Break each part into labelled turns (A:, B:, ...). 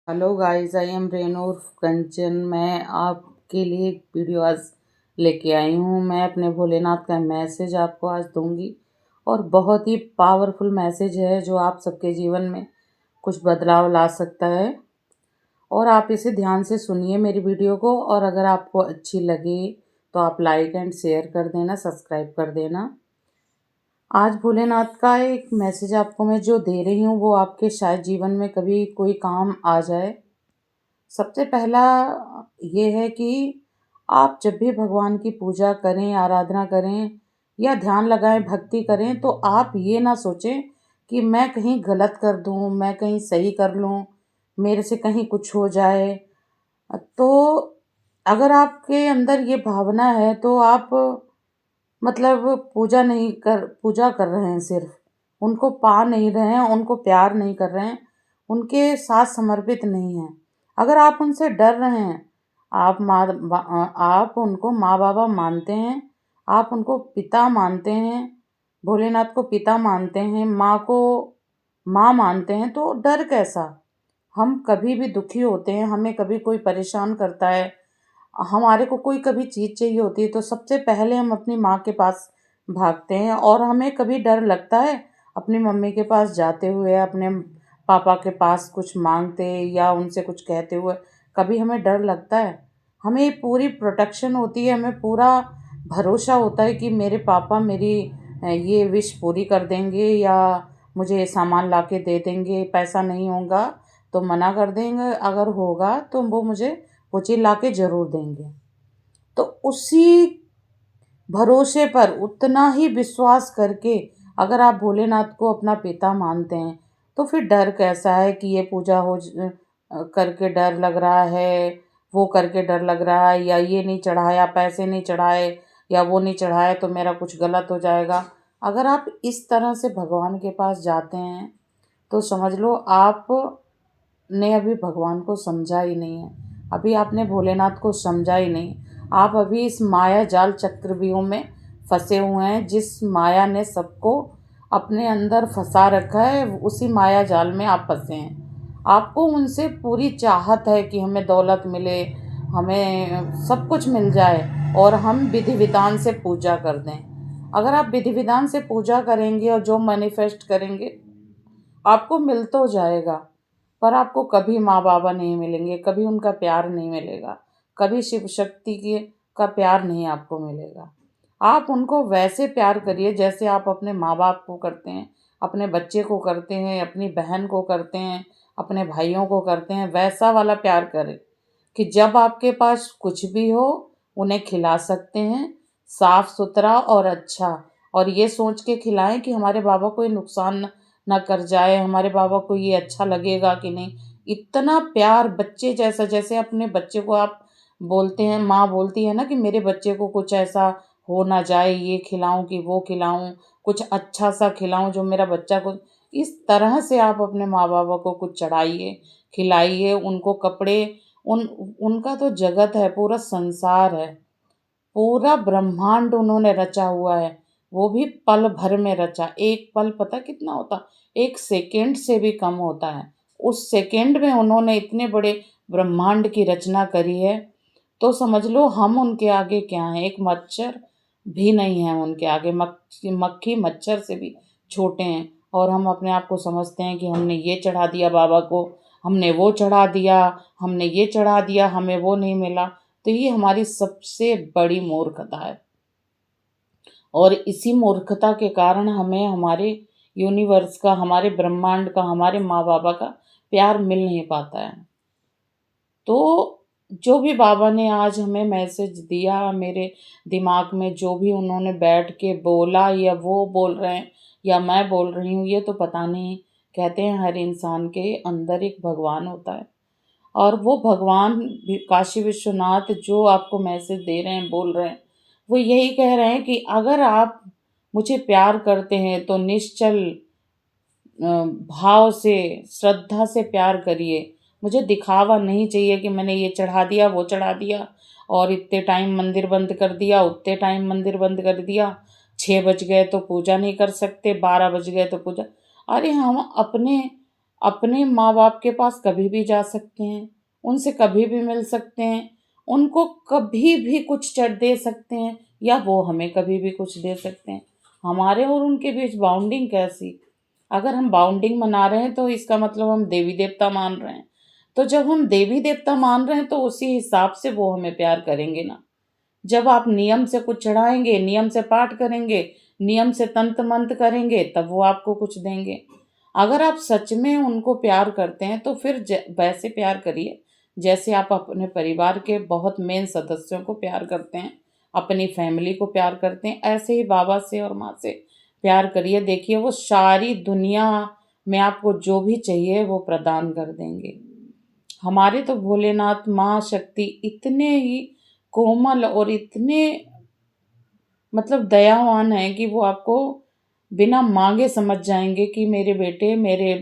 A: Hello guys, I am Renu Kanchan. मैं आपके लिए एक वीडियो आज लेके आई हूँ। मैं अपने भोलेनाथ का मैसेज आपको आज दूंगी और बहुत ही पावरफुल मैसेज है जो आप सबके जीवन में कुछ बदलाव ला सकता है। और आप इसे ध्यान से सुनिए मेरी वीडियो को, और अगर आपको अच्छी लगे तो आप लाइक एंड शेयर कर देना, सब्सक्राइब कर देना। आज भोलेनाथ का एक मैसेज आपको मैं जो दे रही हूँ वो आपके शायद जीवन में कभी कोई काम आ जाए। सबसे पहला ये है कि आप जब भी भगवान की पूजा करें, आराधना करें या ध्यान लगाएं, भक्ति करें, तो आप ये ना सोचें कि मैं कहीं गलत कर दूं, मैं कहीं सही कर लूं, मेरे से कहीं कुछ हो जाए। तो अगर आपके अंदर ये भावना है तो आप मतलब पूजा कर रहे हैं, सिर्फ उनको पा नहीं रहे हैं, उनको प्यार नहीं कर रहे हैं, उनके साथ समर्पित नहीं हैं। अगर आप उनसे डर रहे हैं, आप उनको माँ बाबा मानते हैं, आप उनको पिता मानते हैं, भोलेनाथ को पिता मानते हैं, माँ को माँ मानते हैं, तो डर कैसा। हम कभी भी दुखी होते हैं, हमें कभी कोई परेशान करता है, हमारे को कोई कभी चीज़ चाहिए होती है, तो सबसे पहले हम अपनी माँ के पास भागते हैं। और हमें कभी डर लगता है अपनी मम्मी के पास जाते हुए, अपने पापा के पास कुछ मांगते या उनसे कुछ कहते हुए, कभी हमें डर लगता है। हमें पूरी प्रोटेक्शन होती है, हमें पूरा भरोसा होता है कि मेरे पापा मेरी ये विश पूरी कर देंगे, या मुझे सामान ला के दे देंगे। पैसा नहीं होगा तो मना कर देंगे, अगर होगा तो वो मुझे वो चीज़ ला के ज़रूर देंगे। तो उसी भरोसे पर उतना ही विश्वास करके अगर आप भोलेनाथ को अपना पिता मानते हैं, तो फिर डर कैसा है कि ये पूजा करके डर लग रहा है, वो करके डर लग रहा है, या ये नहीं चढ़ाया, पैसे नहीं चढ़ाए, या वो नहीं चढ़ाया तो मेरा कुछ गलत हो जाएगा। अगर आप इस तरह से भगवान के पास जाते हैं तो समझ लो आपने अभी भगवान को समझा ही नहीं है, अभी आपने भोलेनाथ को समझा ही नहीं। आप अभी इस माया जाल चक्रव्यूह में फंसे हुए हैं, जिस माया ने सबको अपने अंदर फंसा रखा है, उसी माया जाल में आप फंसे हैं। आपको उनसे पूरी चाहत है कि हमें दौलत मिले, हमें सब कुछ मिल जाए और हम विधि विधान से पूजा कर दें। अगर आप विधि विधान से पूजा करेंगे और जो मैनिफेस्ट करेंगे, आपको मिल तो जाएगा, पर आपको कभी माँ बाबा नहीं मिलेंगे, कभी उनका प्यार नहीं मिलेगा, कभी शिव शक्ति की का प्यार नहीं आपको मिलेगा। आप उनको वैसे प्यार करिए जैसे आप अपने माँ बाप को करते हैं, अपने बच्चे को करते हैं, अपनी बहन को करते हैं, अपने भाइयों को करते हैं। वैसा वाला प्यार करें कि जब आपके पास कुछ भी हो उन्हें खिला सकते हैं, साफ सुथरा और अच्छा। और ये सोच के खिलाएं कि हमारे बाबा कोई नुकसान ना कर जाए, हमारे बाबा को ये अच्छा लगेगा कि नहीं। इतना प्यार बच्चे जैसा, जैसे अपने बच्चे को आप बोलते हैं, माँ बोलती है ना कि मेरे बच्चे को कुछ ऐसा हो ना जाए, ये खिलाऊं कि वो खिलाऊं, कुछ अच्छा सा खिलाऊं जो मेरा बच्चा को। इस तरह से आप अपने माँ बाबा को कुछ चढ़ाइए, खिलाइए, उनको कपड़े। उनका तो जगत है, पूरा संसार है, पूरा ब्रह्मांड उन्होंने रचा हुआ है, वो भी पल भर में रचा। एक पल पता कितना होता, एक सेकंड से भी कम होता है। उस सेकंड में उन्होंने इतने बड़े ब्रह्मांड की रचना करी है। तो समझ लो हम उनके आगे क्या हैं, एक मच्छर भी नहीं है उनके आगे। मक्खी मक्खी मच्छर से भी छोटे हैं। और हम अपने आप को समझते हैं कि हमने ये चढ़ा दिया बाबा को, हमने वो चढ़ा दिया, हमने ये चढ़ा दिया, हमें वो नहीं मिला। तो ये हमारी सबसे बड़ी मूर्खता है, और इसी मूर्खता के कारण हमें हमारे यूनिवर्स का, हमारे ब्रह्मांड का, हमारे माँ बाबा का प्यार मिल नहीं पाता है। तो जो भी बाबा ने आज हमें मैसेज दिया, मेरे दिमाग में जो भी उन्होंने बैठ के बोला, या वो बोल रहे हैं या मैं बोल रही हूँ, ये तो पता नहीं। कहते हैं हर इंसान के अंदर एक भगवान होता है, और वो भगवान काशी विश्वनाथ जो आपको मैसेज दे रहे हैं, बोल रहे हैं, वो यही कह रहे हैं कि अगर आप मुझे प्यार करते हैं तो निश्चल भाव से, श्रद्धा से प्यार करिए। मुझे दिखावा नहीं चाहिए कि मैंने ये चढ़ा दिया, वो चढ़ा दिया, और इतने टाइम मंदिर बंद कर दिया, उतने टाइम मंदिर बंद कर दिया, 6 बज गए तो पूजा नहीं कर सकते, 12 बज गए तो पूजा। अरे हम अपने अपने माँ बाप के पास कभी भी जा सकते हैं, उनसे कभी भी मिल सकते हैं, उनको कभी भी कुछ चट दे सकते हैं या वो हमें कभी भी कुछ दे सकते हैं। हमारे और उनके बीच बाउंडिंग कैसी? अगर हम बाउंडिंग बना रहे हैं तो इसका मतलब हम देवी देवता मान रहे हैं। तो जब हम देवी देवता मान रहे हैं तो उसी हिसाब से वो हमें प्यार करेंगे ना। जब आप नियम से कुछ चढ़ाएंगे, नियम से पाठ करेंगे, नियम से तंत्र मंत्र करेंगे, तब वो आपको कुछ देंगे। अगर आप सच में उनको प्यार करते हैं तो फिर वैसे प्यार करिए जैसे आप अपने परिवार के बहुत मेन सदस्यों को प्यार करते हैं, अपनी फैमिली को प्यार करते हैं। ऐसे ही बाबा से और माँ से प्यार करिए। देखिए वो सारी दुनिया में आपको जो भी चाहिए वो प्रदान कर देंगे। हमारे तो भोलेनाथ माँ शक्ति इतने ही कोमल और इतने मतलब दयावान हैं कि वो आपको बिना मांगे समझ जाएंगे कि मेरे बेटे मेरे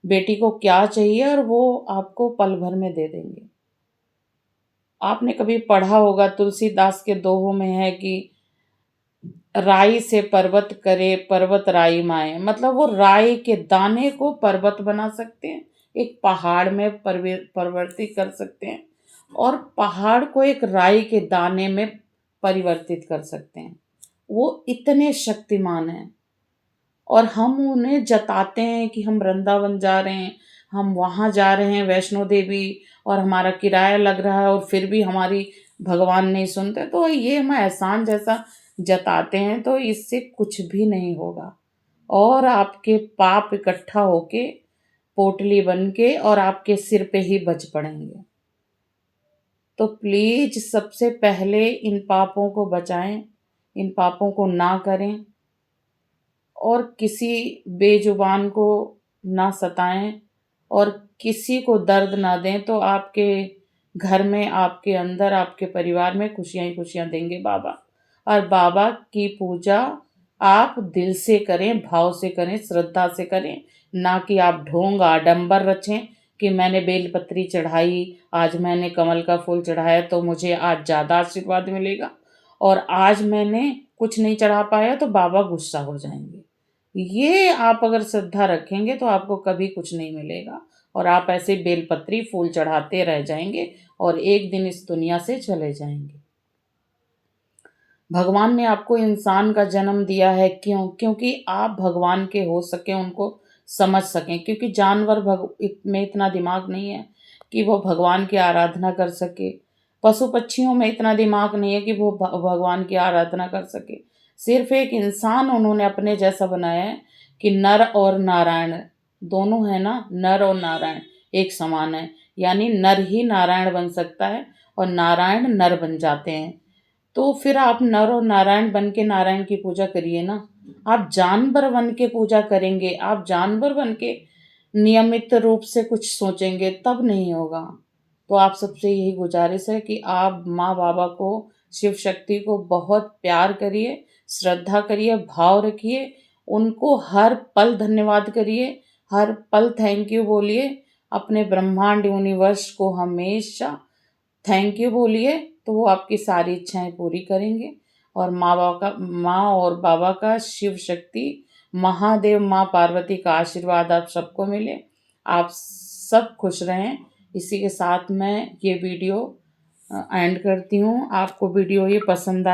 A: बेटी को क्या चाहिए, और वो आपको पल भर में दे देंगे। आपने कभी पढ़ा होगा, तुलसीदास के दोहों में है कि राई से पर्वत करे पर्वत राई माए। मतलब वो राई के दाने को पर्वत बना सकते हैं, एक पहाड़ में परिवर्तित कर सकते हैं, और पहाड़ को एक राई के दाने में परिवर्तित कर सकते हैं। वो इतने शक्तिमान हैं। और हम उन्हें जताते हैं कि हम वृंदावन जा रहे हैं, हम वहाँ जा रहे हैं वैष्णो देवी, और हमारा किराया लग रहा है, और फिर भी हमारी भगवान नहीं सुनते। तो ये हम एहसान जैसा जताते हैं, तो इससे कुछ भी नहीं होगा। और आपके पाप इकट्ठा होके पोटली बन के और आपके सिर पे ही बज पड़ेंगे। तो प्लीज सबसे पहले इन पापों को बचाएं, इन पापों को ना करें, और किसी बेजुबान को ना सताएं, और किसी को दर्द ना दें। तो आपके घर में, आपके अंदर, आपके परिवार में खुशियां ही खुशियां देंगे बाबा। और बाबा की पूजा आप दिल से करें, भाव से करें, श्रद्धा से करें। ना कि आप ढोंग आडंबर रचें कि मैंने बेलपत्री चढ़ाई, आज मैंने कमल का फूल चढ़ाया तो मुझे आज ज़्यादा आशीर्वाद मिलेगा, और आज मैंने कुछ नहीं चढ़ा पाया तो बाबा गुस्सा हो जाएंगे। ये आप अगर श्रद्धा रखेंगे तो आपको कभी कुछ नहीं मिलेगा, और आप ऐसे बेलपत्री फूल चढ़ाते रह जाएंगे और एक दिन इस दुनिया से चले जाएंगे। भगवान ने आपको इंसान का जन्म दिया है क्यों? क्योंकि आप भगवान के हो सके, उनको समझ सकें। क्योंकि जानवर में इतना दिमाग नहीं है कि वो भगवान की आराधना कर सके। पशु पक्षियों में इतना दिमाग नहीं है कि वो भगवान की आराधना कर सके। सिर्फ एक इंसान उन्होंने अपने जैसा बनाया है कि नर और नारायण दोनों है ना, नर और नारायण एक समान है। यानी नर ही नारायण बन सकता है और नारायण नर बन जाते हैं। तो फिर आप नर और नारायण बन के नारायण की पूजा करिए ना। आप जानवर बन के पूजा करेंगे, आप जानवर बन के नियमित रूप से कुछ सोचेंगे, तब नहीं होगा। तो आप सबसे यही गुजारिश है कि आप माँ बाबा को, शिव शक्ति को बहुत प्यार करिए, श्रद्धा करिए, भाव रखिए, उनको हर पल धन्यवाद करिए, हर पल थैंक यू बोलिए। अपने ब्रह्मांड यूनिवर्स को हमेशा थैंक यू बोलिए, तो वो आपकी सारी इच्छाएं पूरी करेंगे। और माँ और बाबा का, शिव शक्ति, महादेव, माँ पार्वती का आशीर्वाद आप सबको मिले। आप सब खुश रहें। इसी के साथ मैं ये वीडियो एंड करती हूँ। आपको वीडियो ये पसंद